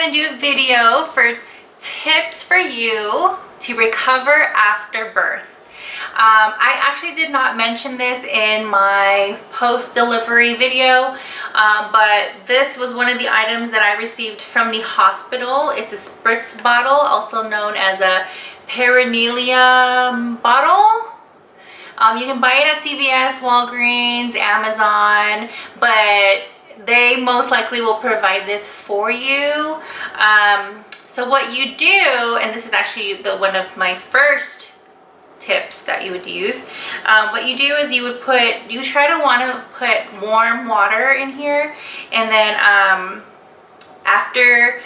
ahead and do a video for tips for you to recover after birth. I actually did not mention this in my post-delivery video, but this was one of the items that I received from the hospital. It's a Spritz bottle, also known as a perineal bottle. You can buy it at CVS, Walgreens, Amazon, but they most likely will provide this for you. So what you do, and this is actually one of my first tips that you would use, what you do is you try to want to put warm water in here, and then after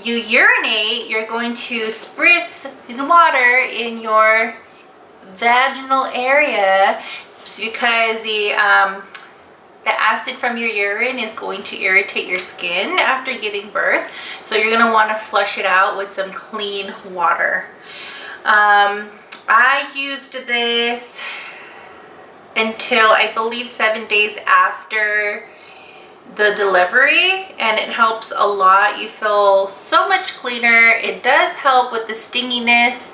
you urinate, you're going to spritz the water in your vaginal area, because the acid from your urine is going to irritate your skin after giving birth, so you're going to want to flush it out with some clean water. I used this until I believe 7 days after the delivery, and it helps a lot. You feel so much cleaner. It does help with the stinginess.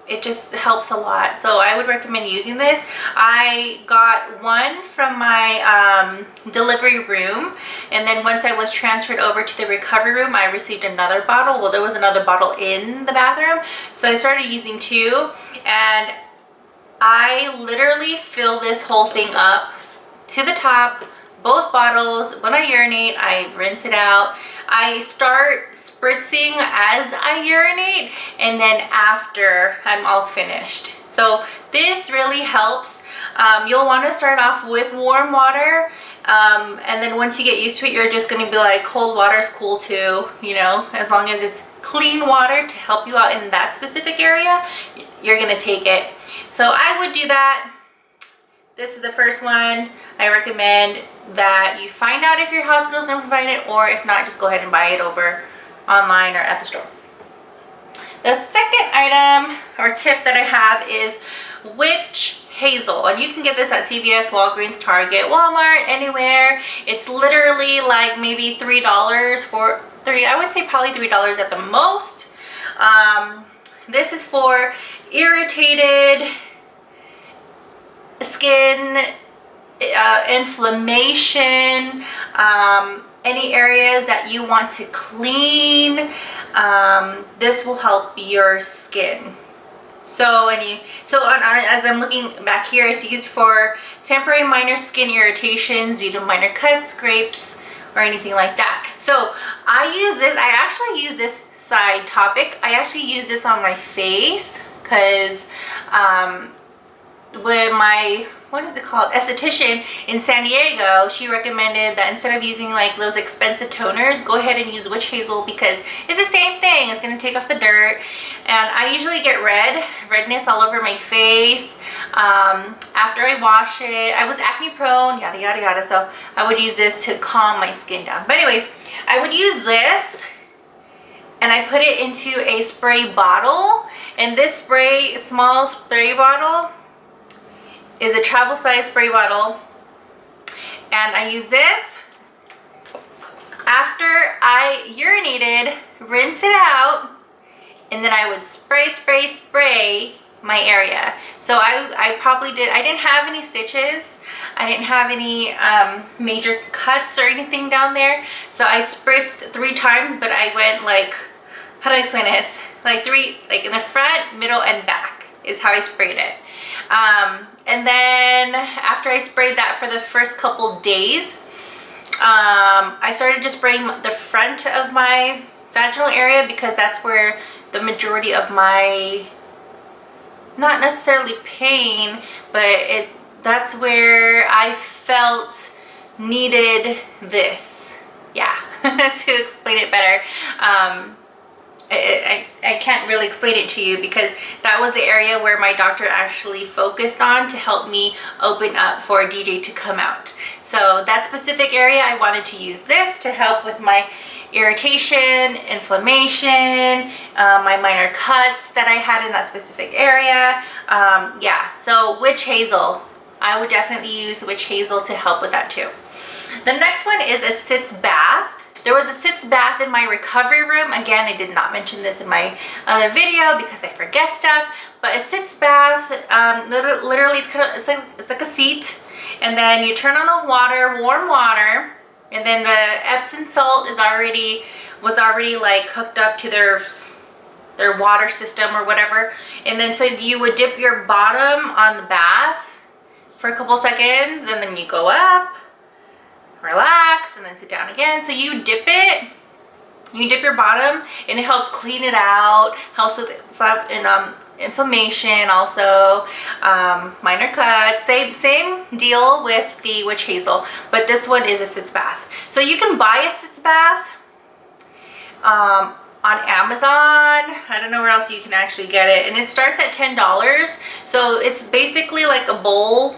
It just helps a lot, so I would recommend using this. I got one from my delivery room, and then once I was transferred over to the recovery room, I received another bottle. Well, there was another bottle in the bathroom, so I started using two, and I literally fill this whole thing up to the top, both bottles. When I urinate, I rinse it out. I start spritzing as I urinate, and then after I'm all finished. So this really helps. You'll want to start off with warm water, and then once you get used to it, you're just going to be like, cold water is cool too, you know, as long as it's clean water to help you out in that specific area, you're going to take it. So I would do that. This is the first one. I recommend that you find out if your hospital's going to provide it, or if not, just go ahead and buy it over online or at the store. The second item or tip that I have is witch hazel, and you can get this at CVS, Walgreens, Target, Walmart, anywhere. It's literally like maybe $3 for I would say probably $3 at the most. This is for irritated skin, inflammation, any areas that you want to clean. This will help your skin. So as I'm looking back here, it's used for temporary minor skin irritations due to minor cuts, scrapes, or anything like that. So I actually use this side topic. I actually use this on my face, because when my esthetician in San Diego, she recommended that instead of using like those expensive toners, go ahead and use witch hazel, because it's the same thing. It's going to take off the dirt, and I usually get redness all over my face after I wash it. I was acne prone, yada yada yada, so I would use this to calm my skin down. But anyways, I would use this, and I put it into a spray bottle, and this small spray bottle is a travel size spray bottle, and I use this after I urinated, rinse it out, and then I would spray my area. So I didn't have any stitches, I didn't have any major cuts or anything down there, so I spritzed 3 times, but I went like, how do I explain this, like in the front, middle, and back is how I sprayed it. And then after I sprayed that for the first couple days, I started just spraying the front of my vaginal area, because that's where the majority of my, not necessarily pain, but that's where I felt needed this. Yeah, to explain it better. I can't really explain it to you, because that was the area where my doctor actually focused on to help me open up for a DJ to come out. So that specific area, I wanted to use this to help with my irritation, inflammation, my minor cuts that I had in that specific area. Yeah, so witch hazel. I would definitely use witch hazel to help with that too. The next one is a Sitz Bath. There was a Sitz Bath in my recovery room. Again, I did not mention this in my other video because I forget stuff. But a Sitz Bath, literally, it's like a seat, and then you turn on the water, warm water, and then the Epsom salt was already like hooked up to their water system or whatever. And then so you would dip your bottom on the bath for a couple seconds, and then you go up, relax, and then sit down again. So you dip your bottom, and it helps clean it out, helps with inflammation, also minor cuts. Same deal with the witch hazel, but this one is a Sitz Bath. So you can buy a Sitz Bath on Amazon. I don't know where else you can actually get it, and it starts at $10. So it's basically like a bowl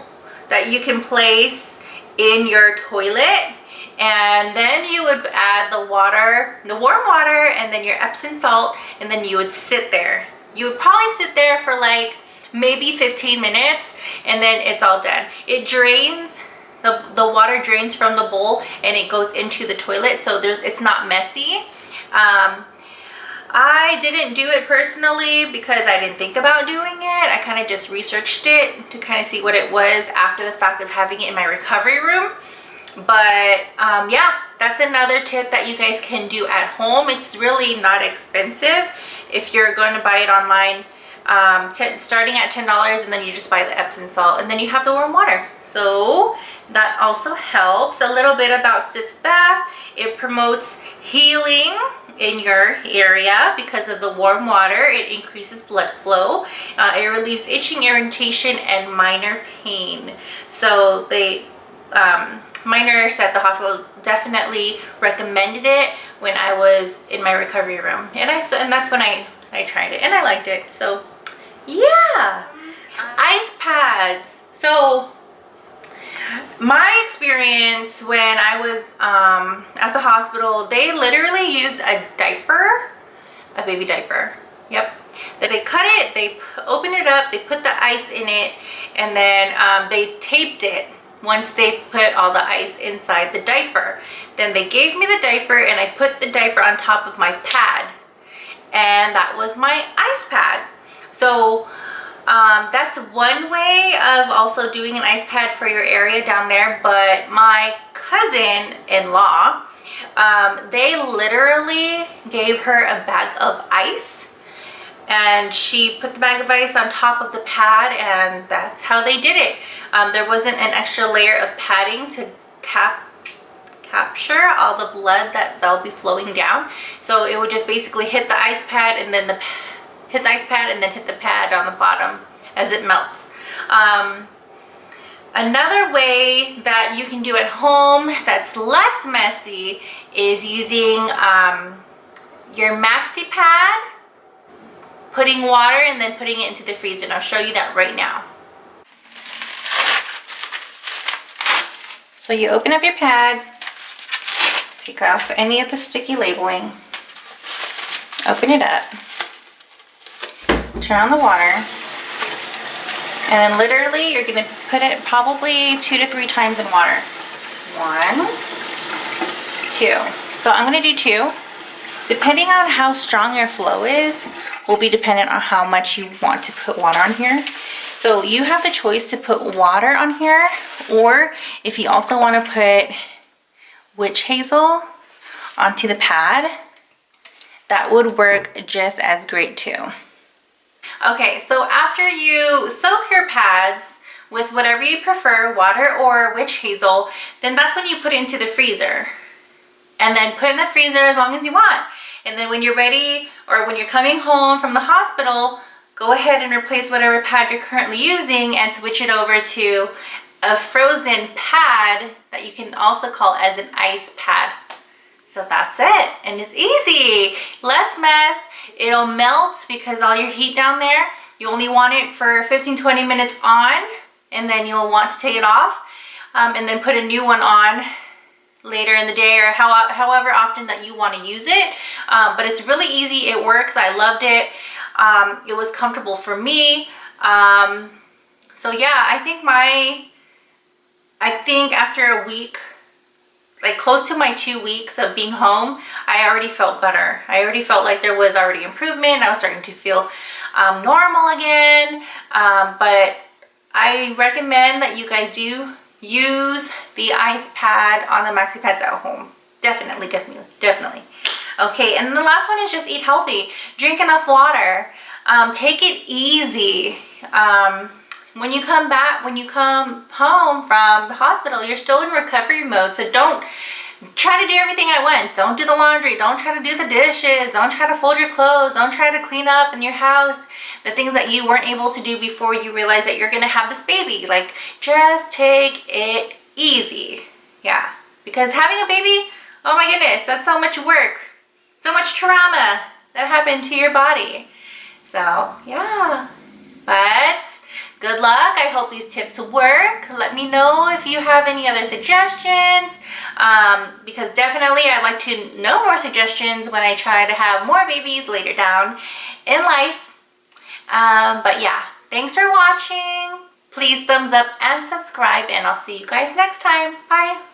that you can place in your toilet, and then you would add the water, the warm water, and then your Epsom salt, and then you would sit there. You would probably sit there for like maybe 15 minutes, and then it's all done. It drains, the water drains from the bowl, and it goes into the toilet, so it's not messy. I didn't do it personally because I didn't think about doing it. I kind of just researched it to kind of see what it was after the fact of having it in my recovery room. But yeah, that's another tip that you guys can do at home. It's really not expensive if you're going to buy it online, starting at $10, and then you just buy the Epsom salt, and then you have the warm water. So that also helps. A little bit about Sitz Bath. It promotes healing in your area because of the warm water. It increases blood flow. It relieves itching, irritation, and minor pain. So they my nurse at the hospital definitely recommended it when I was in my recovery room, and that's when I tried it, and I liked it. So yeah, ice pads. So my experience when I was at the hospital, they literally used a baby diaper. Yep. That they cut it, they opened it up, they put the ice in it, and then they taped it once they put all the ice inside the diaper. Then they gave me the diaper, and I put the diaper on top of my pad, and that was my ice pad. So that's one way of also doing an ice pad for your area down there. But my cousin-in-law, they literally gave her a bag of ice, and she put the bag of ice on top of the pad, and that's how they did it. There wasn't an extra layer of padding to capture all the blood that'll be flowing down. So it would just basically hit the ice pad, and then hit the ice pad, and then hit the pad on the bottom as it melts. Another way that you can do at home that's less messy is using your maxi pad, putting water, and then putting it into the freezer. And I'll show you that right now. So you open up your pad, take off any of the sticky labeling, open it up, turn on the water, and then literally you're going to put it probably 2 to 3 times in water. 1, 2. So I'm going to do 2. Depending on how strong your flow is, will be dependent on how much you want to put water on here. So you have the choice to put water on here, or if you also want to put witch hazel onto the pad, that would work just as great too. Okay, so after you soak your pads with whatever you prefer, water or witch hazel, then that's when you put it into the freezer. And then put it in the freezer as long as you want. And then when you're ready, or when you're coming home from the hospital, go ahead and replace whatever pad you're currently using and switch it over to a frozen pad that you can also call as an ice pad. So that's it, and it's easy, less mess. It'll melt because all your heat down there, you only want it for 15-20 minutes on, and then you'll want to take it off, and then put a new one on later in the day, or however often that you want to use it. But it's really easy, it works, I loved it. It was comfortable for me. So yeah, I think after a week like close to my 2 weeks of being home, I already felt better. I already felt like there was already improvement. I was starting to feel normal again. But I recommend that you guys do use the ice pad on the maxi pads at home. Definitely, definitely, definitely. Okay, and the last one is just eat healthy. Drink enough water. Take it easy. When you come home from the hospital, you're still in recovery mode, so don't try to do everything at once. Don't do the laundry, don't try to do the dishes, don't try to fold your clothes, don't try to clean up in your house, the things that you weren't able to do before you realize that you're gonna have this baby. Like, just take it easy. Yeah, because having a baby, oh my goodness, that's so much work, so much trauma that happened to your body. So yeah, but good luck. I hope these tips work. Let me know if you have any other suggestions, because definitely I'd like to know more suggestions when I try to have more babies later down in life. But yeah, thanks for watching. Please thumbs up and subscribe, and I'll see you guys next time. Bye.